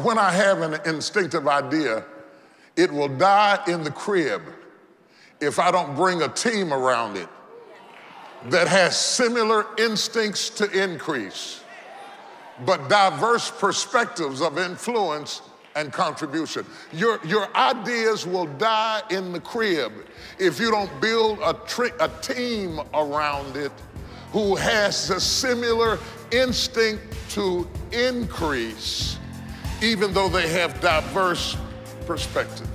When I have an instinctive idea, it will die in the crib if I don't bring a team around it that has similar instincts to increase, but diverse perspectives of influence and contribution. Your ideas will die in the crib if you don't build a team around it who has a similar instinct to increase, even though they have diverse perspectives.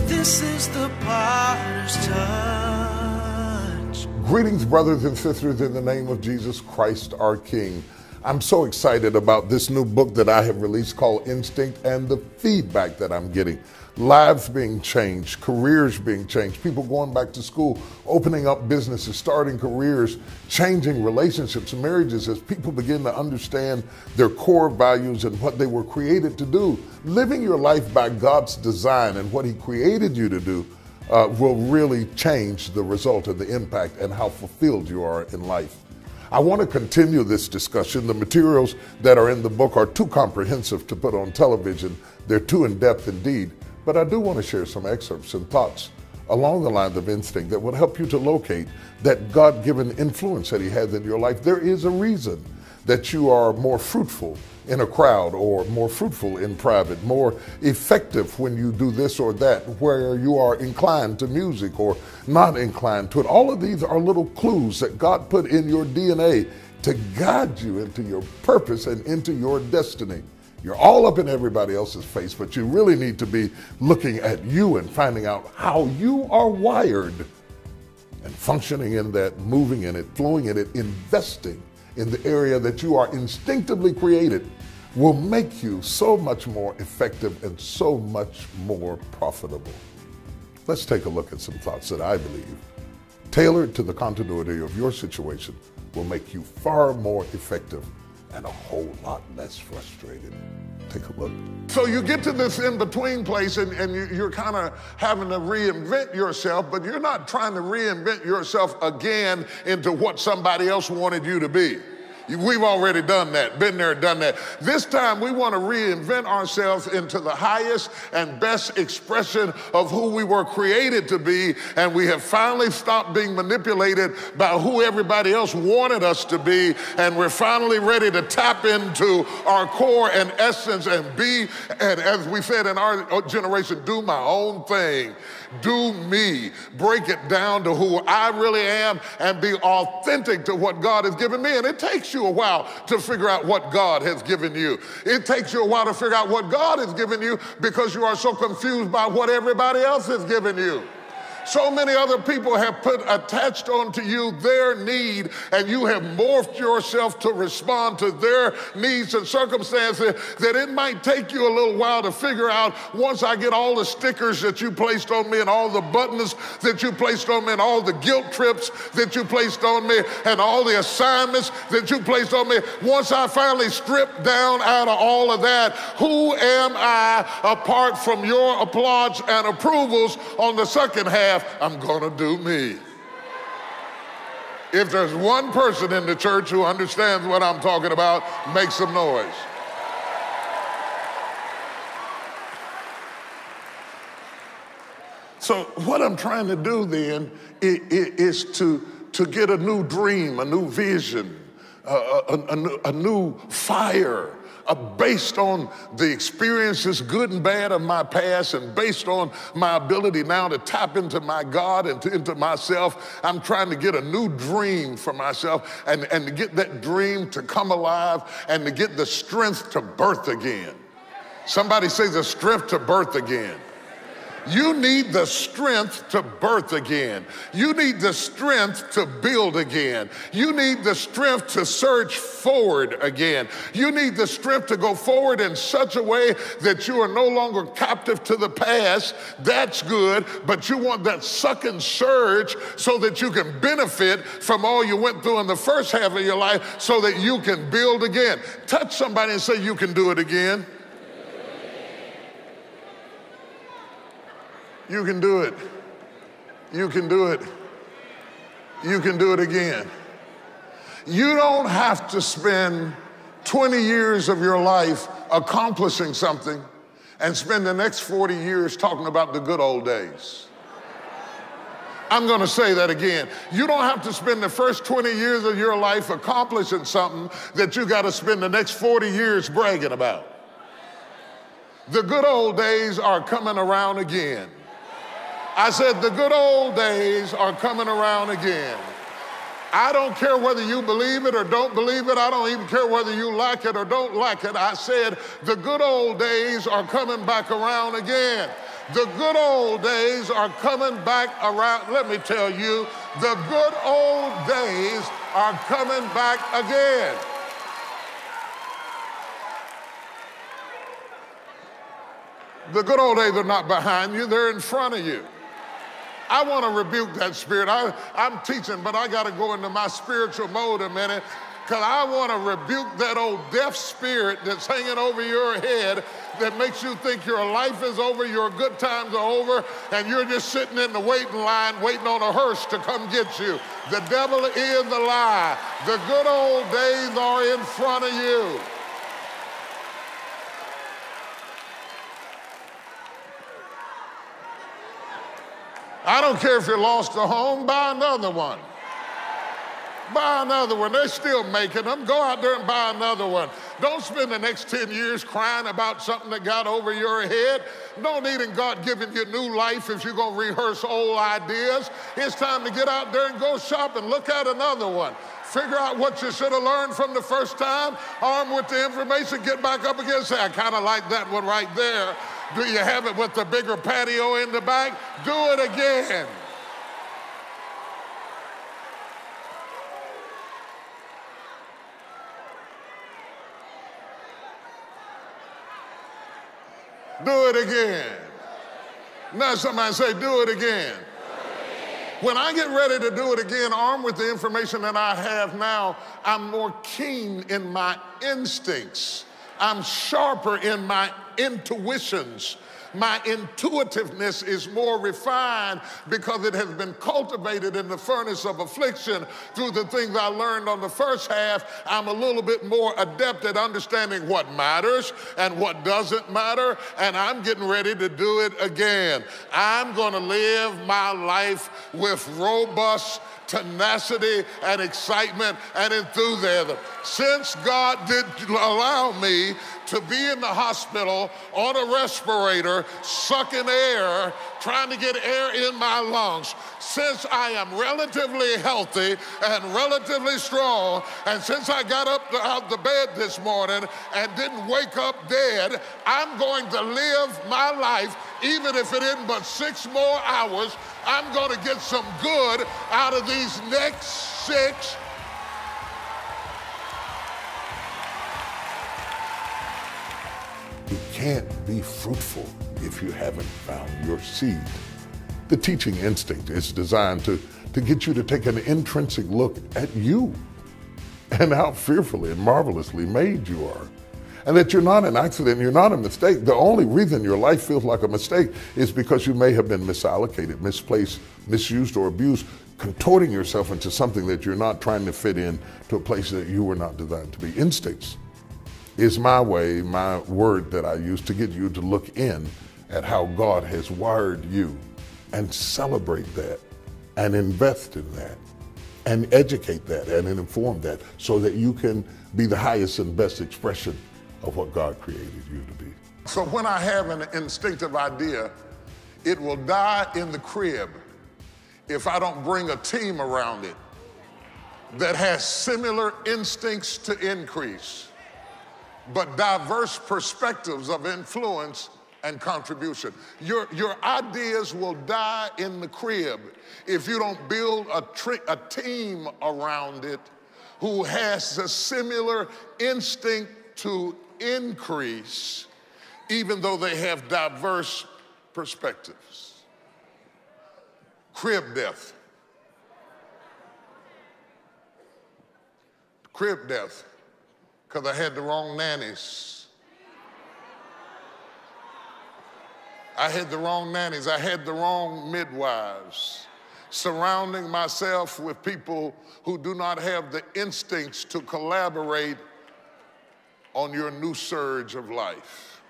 This is the Potter's Touch. Greetings, brothers and sisters, in the name of Jesus Christ, our King. I'm so excited about this new book that I have released called Instinct, and the feedback that I'm getting. Lives being changed, careers being changed, people going back to school, opening up businesses, starting careers, changing relationships, marriages, as people begin to understand their core values and what they were created to do. Living your life by God's design and what He created you to do will really change the result and the impact and how fulfilled you are in life. I want to continue this discussion. The materials that are in the book are too comprehensive to put on television. They're too in-depth indeed. But I do want to share some excerpts and thoughts along the lines of instinct that will help you to locate that God-given influence that He has in your life. There is a reason that you are more fruitful in a crowd, or more fruitful in private, more effective when you do this or that, where you are inclined to music or not inclined to it. All of these are little clues that God put in your DNA to guide you into your purpose and into your destiny. You're all up in everybody else's face, but you really need to be looking at you and finding out how you are wired and functioning in that, moving in it, flowing in it, investing in the area that you are instinctively created will make you so much more effective and so much more profitable. Let's take a look at some thoughts that I believe, tailored to the continuity of your situation, will make you far more effective and a whole lot less frustrated. Take a look. So you get to this in-between place and you're kind of having to reinvent yourself, but you're not trying to reinvent yourself again into what somebody else wanted you to be. We've already done that, been there, done that. This time we want to reinvent ourselves into the highest and best expression of who we were created to be, and we have finally stopped being manipulated by who everybody else wanted us to be, and we're finally ready to tap into our core and essence and be, and as we said in our generation, do my own thing. Do me, break it down to who I really am and be authentic to what God has given me. And it takes you a while to figure out what God has given you. It takes you a while to figure out what God has given you because you are so confused by what everybody else has given you. So many other people have attached onto you their need, and you have morphed yourself to respond to their needs and circumstances, that it might take you a little while to figure out, once I get all the stickers that you placed on me and all the buttons that you placed on me and all the guilt trips that you placed on me and all the assignments that you placed on me, once I finally strip down out of all of that, who am I apart from your applause and approvals on the second half? I'm gonna do me. If there's one person in the church who understands what I'm talking about, make some noise. So what I'm trying to do then is to get a new dream, a new vision, a new fire, based on the experiences, good and bad, of my past, and based on my ability now to tap into my God and into myself. I'm trying to get a new dream for myself and to get that dream to come alive and to get the strength to birth again. Somebody say the strength to birth again. You need the strength to birth again. You need the strength to build again. You need the strength to surge forward again. You need the strength to go forward in such a way that you are no longer captive to the past. That's good, but you want that second surge so that you can benefit from all you went through in the first half of your life so that you can build again. Touch somebody and say, you can do it again. You can do it. You can do it. You can do it again. You don't have to spend 20 years of your life accomplishing something and spend the next 40 years talking about the good old days. I'm going to say that again. You don't have to spend the first 20 years of your life accomplishing something that you got to spend the next 40 years bragging about. The good old days are coming around again. I said the good old days are coming around again. I don't care whether you believe it or don't believe it. I don't even care whether you like it or don't like it. I said the good old days are coming back around again. The good old days are coming back around. Let me tell you, the good old days are coming back again. The good old days are not behind you, they're in front of you. I want to rebuke that spirit. I'm teaching, but I got to go into my spiritual mode a minute, because I want to rebuke that old deaf spirit that's hanging over your head that makes you think your life is over, your good times are over, and you're just sitting in the waiting line waiting on a hearse to come get you. The devil is the lie. The good old days are in front of you. I don't care if you lost a home, buy another one. Buy another one. They're still making them. Go out there and buy another one. Don't spend the next 10 years crying about something that got over your head. No need in God giving you new life if you're going to rehearse old ideas. It's time to get out there and go shop and look at another one. Figure out what you should have learned from the first time. Armed with the information, get back up again and say, I kind of like that one right there. Do you have it with the bigger patio in the back? Do it again. Do it again. Now somebody say, do it again. When I get ready to do it again, armed with the information that I have now, I'm more keen in my instincts. I'm sharper in my intuitions. My intuitiveness is more refined because it has been cultivated in the furnace of affliction through the things I learned on the first half. I'm a little bit more adept at understanding what matters and what doesn't matter, and I'm getting ready to do it again. I'm going to live my life with robust tenacity and excitement and enthusiasm. Since God didn't allow me to be in the hospital on a respirator, sucking air, trying to get air in my lungs, since I am relatively healthy and relatively strong, and since I got up out the bed this morning and didn't wake up dead, I'm going to live my life, even if it isn't but 6 more hours. I'm going to get some good out of these next 6. You can't be fruitful if you haven't found your seed. The teaching instinct is designed to get you to take an intrinsic look at you and how fearfully and marvelously made you are. And that you're not an accident, you're not a mistake. The only reason your life feels like a mistake is because you may have been misallocated, misplaced, misused, or abused, contorting yourself into something that you're not trying to fit in to a place that you were not designed to be. Instincts is my way, my word that I use to get you to look in at how God has wired you and celebrate that and invest in that and educate that and inform that so that you can be the highest and best expression of what God created you to be. So when I have an instinctive idea, it will die in the crib if I don't bring a team around it that has similar instincts to increase, but diverse perspectives of influence and contribution. Your ideas will die in the crib if you don't build a team around it who has a similar instinct to increase, even though they have diverse perspectives. Crib death. Crib death, because I had the wrong nannies. I had the wrong nannies. I had the wrong midwives. Surrounding myself with people who do not have the instincts to collaborate on your new surge of life.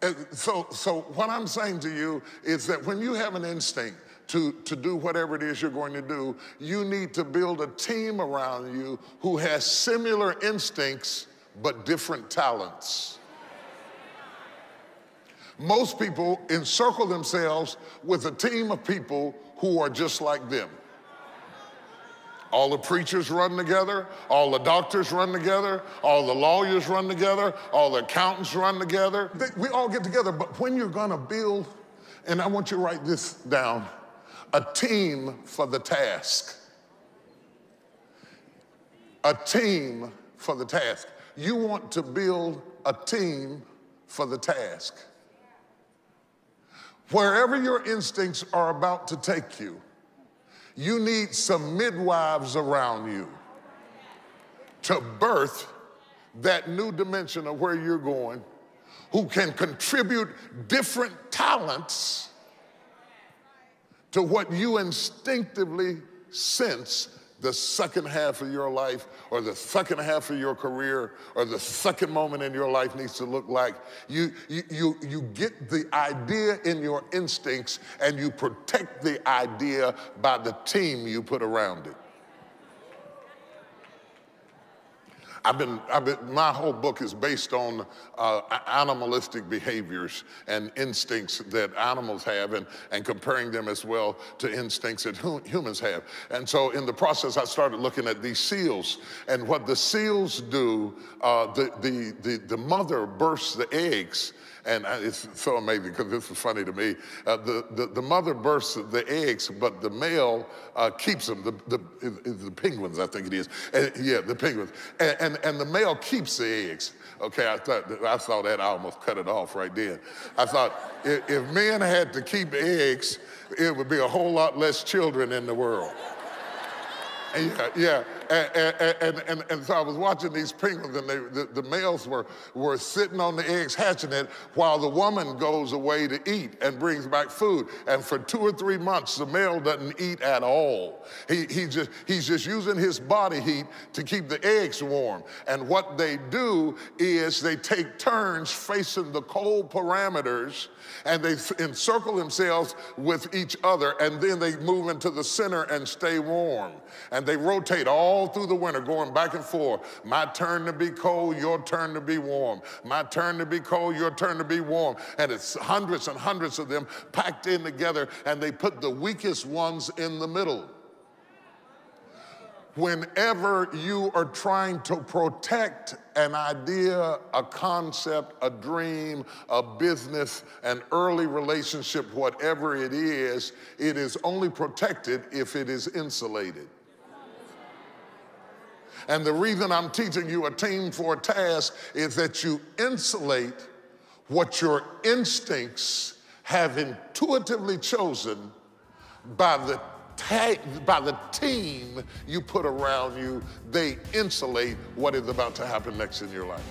And so what I'm saying to you is that when you have an instinct to do whatever it is you're going to do, you need to build a team around you who has similar instincts but different talents. Most people encircle themselves with a team of people who are just like them. All the preachers run together, all the doctors run together, all the lawyers run together, all the accountants run together. We all get together, but when you're gonna build, and I want you to write this down, a team for the task. A team for the task. You want to build a team for the task. Wherever your instincts are about to take you, you need some midwives around you to birth that new dimension of where you're going, who can contribute different talents to what you instinctively sense the second half of your life or the second half of your career or the second moment in your life needs to look like. You get the idea in your instincts and you protect the idea by the team you put around it. My whole book is based on animalistic behaviors and instincts that animals have and comparing them as well to instincts that humans have. And so in the process, I started looking at these seals and what the seals do. The mother bursts the eggs. And it's so amazing because this is funny to me. The mother bursts the eggs, but the male keeps them. The penguins, I think it is. Yeah, the penguins. And the male keeps the eggs. Okay, I saw that, I almost cut it off right then. I thought if men had to keep eggs, it would be a whole lot less children in the world. Yeah. And so I was watching these penguins, and the males were sitting on the eggs hatching it while the woman goes away to eat and brings back food. And for 2 or 3 months, the male doesn't eat at all. He's just using his body heat to keep the eggs warm. And what they do is they take turns facing the cold parameters, and they encircle themselves with each other, and then they move into the center and stay warm. And they rotate all through the winter, going back and forth. My turn to be cold, your turn to be warm. My turn to be cold, your turn to be warm. And it's hundreds and hundreds of them packed in together, and they put the weakest ones in the middle. Whenever you are trying to protect an idea, a concept, a dream, a business, an early relationship, whatever it is only protected if it is insulated. And the reason I'm teaching you a team for a task is that you insulate what your instincts have intuitively chosen by the team you put around you. They insulate what is about to happen next in your life.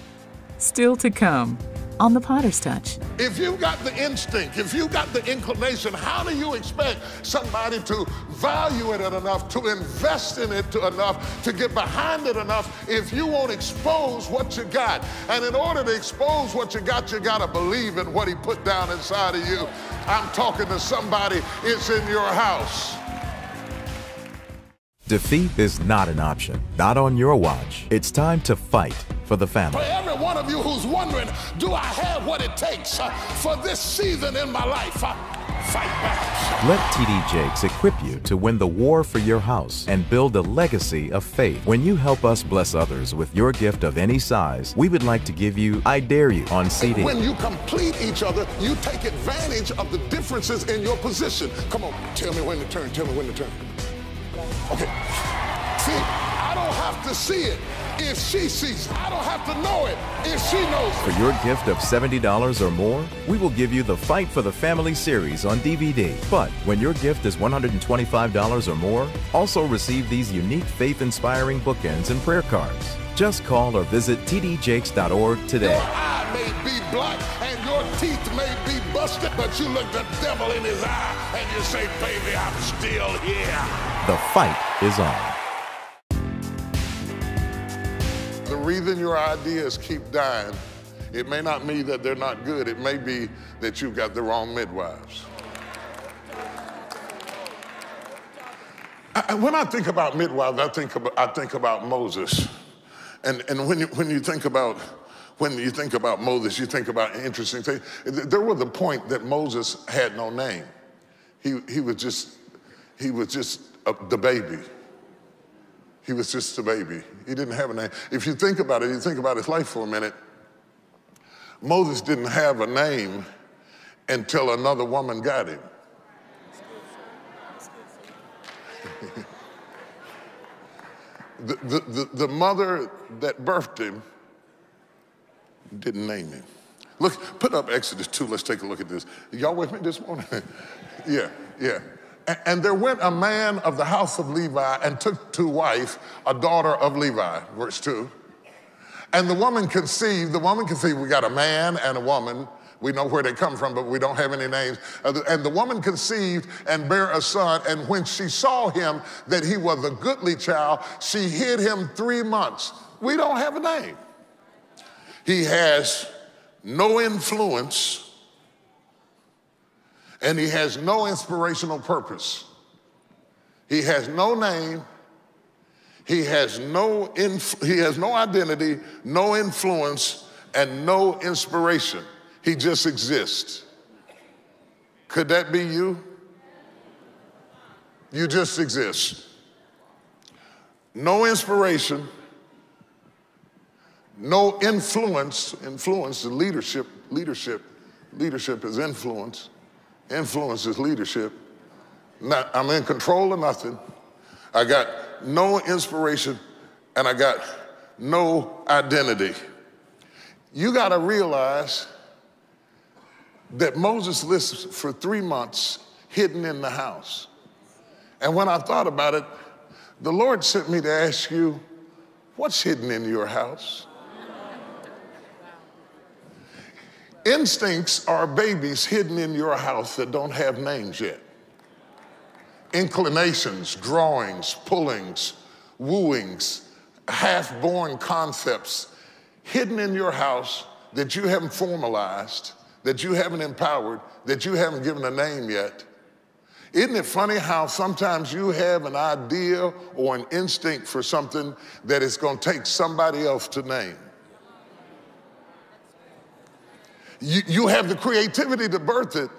Still to come on The Potter's Touch. If you've got the instinct, if you've got the inclination, how do you expect somebody to value it enough, to invest in it enough, to get behind it enough if you won't expose what you got? And in order to expose what you got to believe in what he put down inside of you. I'm talking to somebody, it's in your house. Defeat is not an option, not on your watch. It's time to fight for the family. For every one of you who's wondering, do I have what it takes for this season in my life? Fight back. Let TD Jakes equip you to win the war for your house and build a legacy of faith. When you help us bless others with your gift of any size, we would like to give you I Dare You on CD. When you complete each other, you take advantage of the differences in your position. Come on, tell me when to turn, tell me when to turn. Okay. See, I don't have to see it if she sees it. I don't have to know it if she knows it. For your gift of $70 or more, we will give you the Fight for the Family series on DVD. But when your gift is $125 or more, also receive these unique faith-inspiring bookends and prayer cards. Just call or visit tdjakes.org today. Your eye may be black and your teeth may be busted, but you look the devil in his eye and you say, baby, I'm still here. The fight is on. The reason your ideas keep dying, it may not mean that they're not good. It may be that you've got the wrong midwives. When I think about midwives, I think about Moses. And when you think about Moses, you think about an interesting thing. There was a point that Moses had no name. He was just the baby. He was just a baby. He didn't have a name. If you think about it, you think about his life for a minute, Moses didn't have a name until another woman got him. The mother that birthed him didn't name him. Look, put up Exodus 2. Let's take a look at this. Y'all with me this morning? Yeah. And there went a man of the house of Levi and took to wife a daughter of Levi, verse 2. And the woman conceived. We got a man and a woman. We know where they come from, but we don't have any names. And the woman conceived and bare a son. And when she saw him that he was a goodly child, she hid him 3 months. We don't have a name. He has no influence, and he has no inspirational purpose. He has no name. He has no identity, no influence, and no inspiration. He just exists. Could that be you? You just exist. No inspiration, no influence. Influence is leadership. Leadership is influence. Influence is leadership. I'm in control of nothing. I got no inspiration, and I got no identity. You got to realize that Moses lives for 3 months hidden in the house. And when I thought about it, the Lord sent me to ask you, what's hidden in your house? Instincts are babies hidden in your house that don't have names yet. Inclinations, drawings, pullings, wooings, half-born concepts hidden in your house that you haven't formalized, that you haven't empowered, that you haven't given a name yet. Isn't it funny how sometimes you have an idea or an instinct for something that it's going to take somebody else to name? You have the creativity to birth it,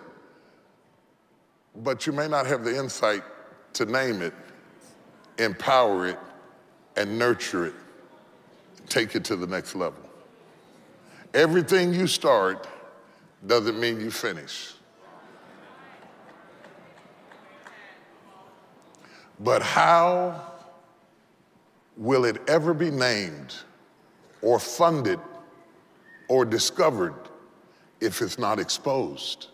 but you may not have the insight to name it, empower it, and nurture it, take it to the next level. Everything you start doesn't mean you finish. But how will it ever be named or funded or discovered if it's not exposed?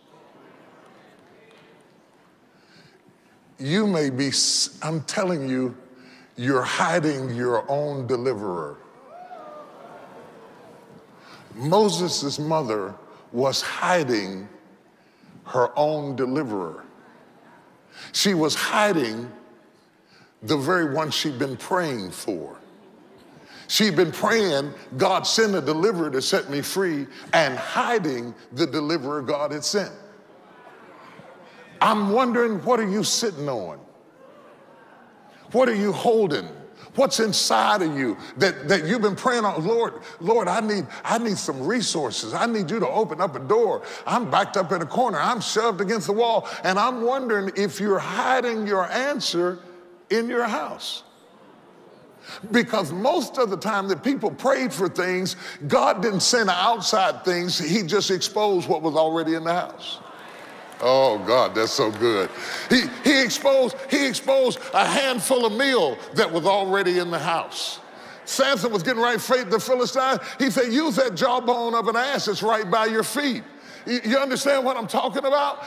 You may be, I'm telling you, you're hiding your own deliverer. Moses' mother was hiding her own deliverer. She was hiding the very one she'd been praying for. She'd been praying, God, send a deliverer to set me free, and hiding the deliverer God had sent. I'm wondering, what are you sitting on? What are you holding? What's inside of you that you've been praying on? Lord, I need some resources. I need you to open up a door. I'm backed up in a corner. I'm shoved against the wall. And I'm wondering if you're hiding your answer in your house. Because most of the time that people prayed for things, God didn't send outside things. He just exposed what was already in the house. Oh God, that's so good. He exposed a handful of meal that was already in the house. Samson was getting ready to fight the Philistines. He said, use that jawbone of an ass that's right by your feet. You understand what I'm talking about?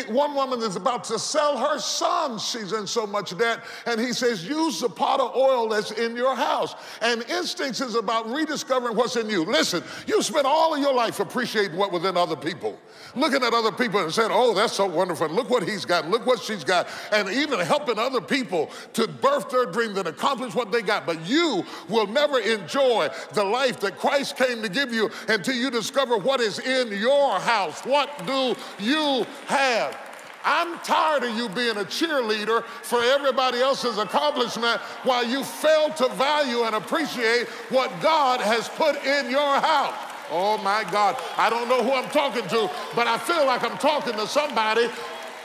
One woman is about to sell her son. She's in so much debt. And he says, use the pot of oil that's in your house. And instincts is about rediscovering what's in you. Listen, you spent all of your life appreciating what was in other people. Looking at other people and saying, oh, that's so wonderful. Look what he's got. Look what she's got. And even helping other people to birth their dreams and accomplish what they got. But you will never enjoy the life that Christ came to give you until you discover what is in your house. What do you have? I'm tired of you being a cheerleader for everybody else's accomplishment while you fail to value and appreciate what God has put in your house. Oh my God, I don't know who I'm talking to, but I feel like I'm talking to somebody.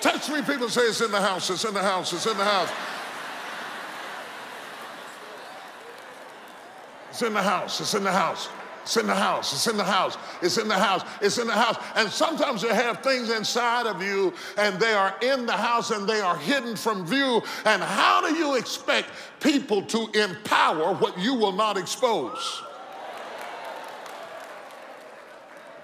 Touch 3 people, say it's in the house, it's in the house, it's in the house. It's in the house, it's in the house. It's in the house, it's in the house, it's in the house, it's in the house. And sometimes you have things inside of you and they are in the house and they are hidden from view. And how do you expect people to empower what you will not expose?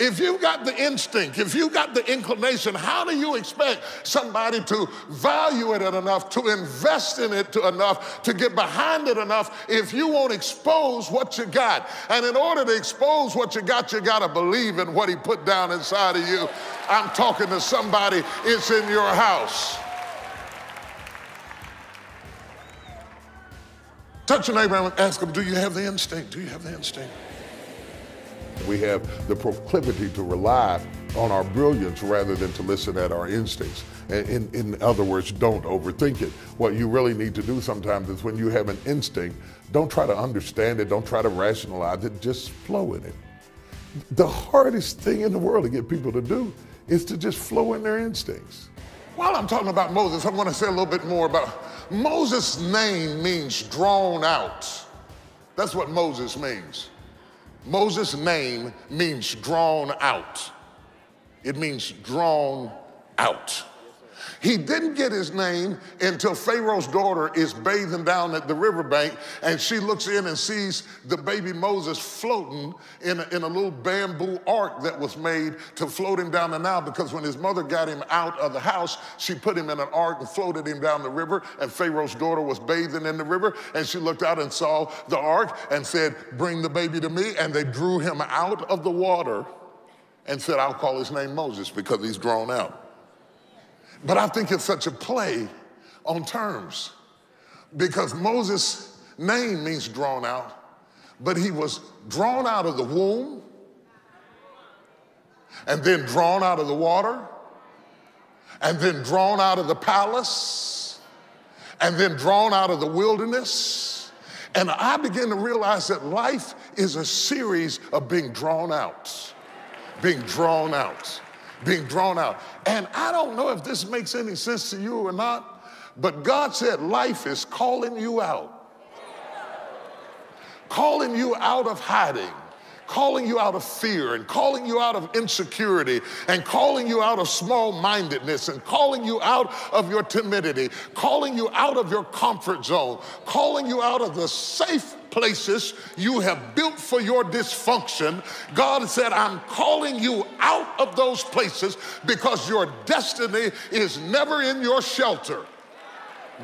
If you've got the instinct, if you've got the inclination, how do you expect somebody to value it enough, to invest in it enough, to get behind it enough if you won't expose what you got? And in order to expose what you got to believe in what he put down inside of you. I'm talking to somebody, it's in your house. Touch your neighbor and ask them, do you have the instinct? Do you have the instinct? We have the proclivity to rely on our brilliance rather than to listen at our instincts. In other words, don't overthink it. What you really need to do sometimes is when you have an instinct, don't try to understand it, don't try to rationalize it, just flow in it. The hardest thing in the world to get people to do is to just flow in their instincts. While I'm talking about Moses, I want to say a little bit more about Moses' name means drawn out. That's what Moses means. Moses' name means drawn out. It means drawn out. He didn't get his name until Pharaoh's daughter is bathing down at the riverbank and she looks in and sees the baby Moses floating in a little bamboo ark that was made to float him down the Nile, because when his mother got him out of the house, she put him in an ark and floated him down the river, and Pharaoh's daughter was bathing in the river and she looked out and saw the ark and said, bring the baby to me, and they drew him out of the water and said, I'll call his name Moses because he's drawn out. But I think it's such a play on terms, because Moses' name means drawn out, but he was drawn out of the womb and then drawn out of the water and then drawn out of the palace and then drawn out of the wilderness. And I began to realize that life is a series of being drawn out, being drawn out, being drawn out. And I don't know if this makes any sense to you or not, but God said life is calling you out. Calling you out of hiding, calling you out of fear, and calling you out of insecurity, and calling you out of small-mindedness, and calling you out of your timidity, calling you out of your comfort zone, calling you out of the safe places you have built for your dysfunction. God said, I'm calling you out of those places because your destiny is never in your shelter.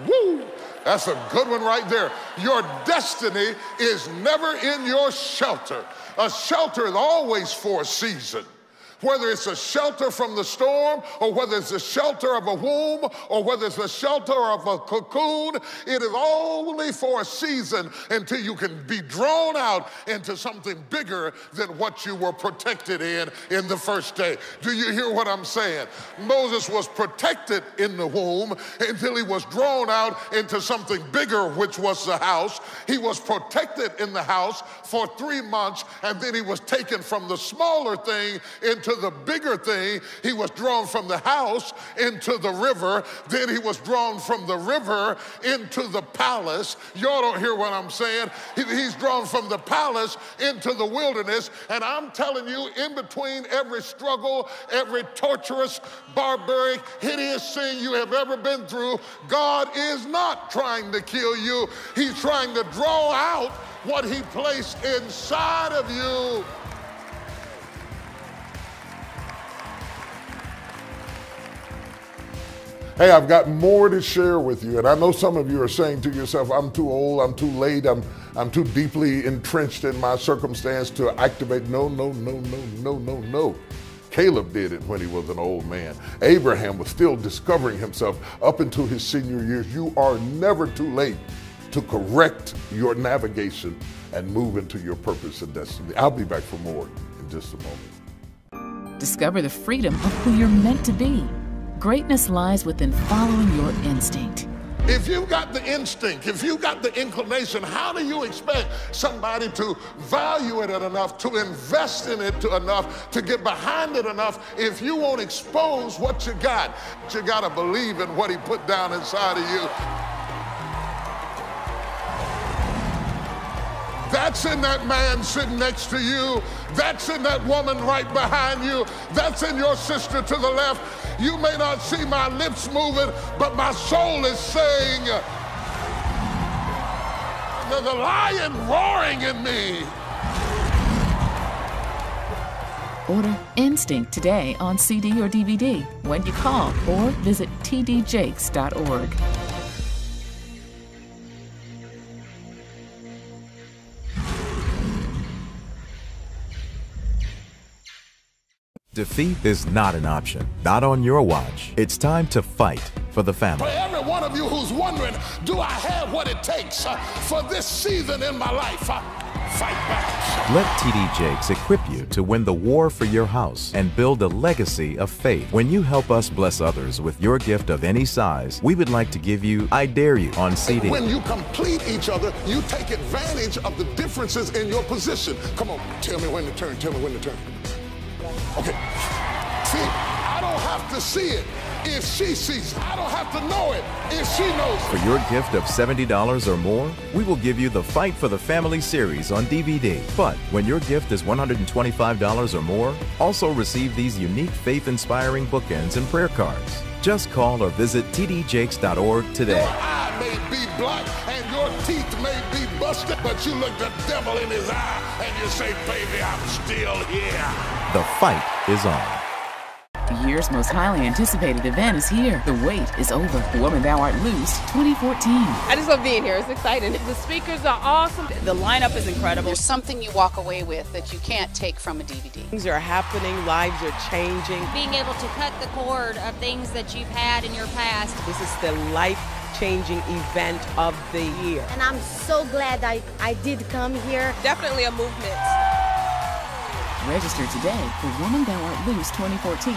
Woo! That's a good one right there. Your destiny is never in your shelter. A shelter is always for a season. Whether it's a shelter from the storm, or whether it's a shelter of a womb, or whether it's a shelter of a cocoon, it is only for a season until you can be drawn out into something bigger than what you were protected in the first day. Do you hear what I'm saying? Moses was protected in the womb until he was drawn out into something bigger, which was the house. He was protected in the house for 3 months, and then he was taken from the smaller thing into the bigger thing. He was drawn from the house into the river. Then he was drawn from the river into the palace. Y'all don't hear what I'm saying. He's drawn from the palace into the wilderness. And I'm telling you, in between every struggle, every torturous, barbaric, hideous thing you have ever been through, God is not trying to kill you. He's trying to draw out what he placed inside of you. Hey, I've got more to share with you. And I know some of you are saying to yourself, I'm too old, I'm too late, I'm too deeply entrenched in my circumstance to activate. No. Caleb did it when he was an old man. Abraham was still discovering himself up into his senior years. You are never too late to correct your navigation and move into your purpose and destiny. I'll be back for more in just a moment. Discover the freedom of who you're meant to be. Greatness lies within following your instinct. If you've got the instinct, if you've got the inclination, how do you expect somebody to value it enough, to invest in it enough, to get behind it enough if you won't expose what you got? You got to believe in what he put down inside of you. That's in that man sitting next to you. That's in that woman right behind you. That's in your sister to the left. You may not see my lips moving, but my soul is saying, there's a lion roaring in me. Order Instinct today on CD or DVD when you call or visit tdjakes.org. Defeat is not an option, not on your watch. It's time to fight for the family. For every one of you who's wondering, do I have what it takes for this season in my life? Fight back. Let TD Jakes equip you to win the war for your house and build a legacy of faith. When you help us bless others with your gift of any size, we would like to give you I Dare You on CD. When you complete each other, you take advantage of the differences in your position. Come on, tell me when to turn, tell me when to turn. Okay. See, I don't have to see it if she sees it. I don't have to know it if she knows it. For your gift of $70 or more, we will give you the Fight for the Family series on DVD. But when your gift is $125 or more, also receive these unique faith-inspiring bookends and prayer cards. Just call or visit tdjakes.org today. Your eye may be black and your teeth may be busted, but you look the devil in his eye and you say, baby, I'm still here. The fight is on. The year's most highly anticipated event is here. The wait is over. The Woman Thou Art Loose 2014. I just love being here. It's exciting. The speakers are awesome. The lineup is incredible. There's something you walk away with that you can't take from a DVD. Things are happening. Lives are changing. Being able to cut the cord of things that you've had in your past. This is the life-changing event of the year. And I'm so glad I did come here. Definitely a movement. Register today for Woman Thou Art Loose 2014.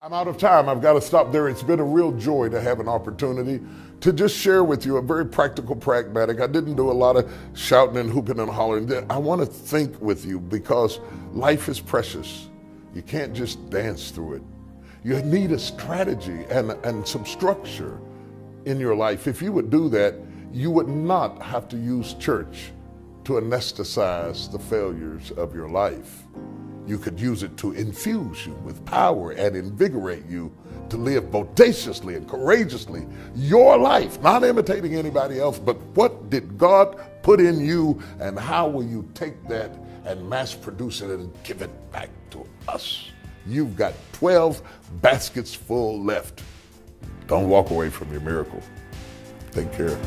I'm out of time. I've got to stop there. It's been a real joy to have an opportunity to just share with you a very practical, pragmatic. I didn't do a lot of shouting and hooping and hollering. I want to think with you because life is precious. You can't just dance through it. You need a strategy and some structure in your life. If you would do that, you would not have to use church to anesthetize the failures of your life. You could use it to infuse you with power and invigorate you to live bodaciously and courageously your life, not imitating anybody else, but what did God put in you and how will you take that and mass produce it and give it back to us? You've got 12 baskets full left. Don't walk away from your miracle. Take care.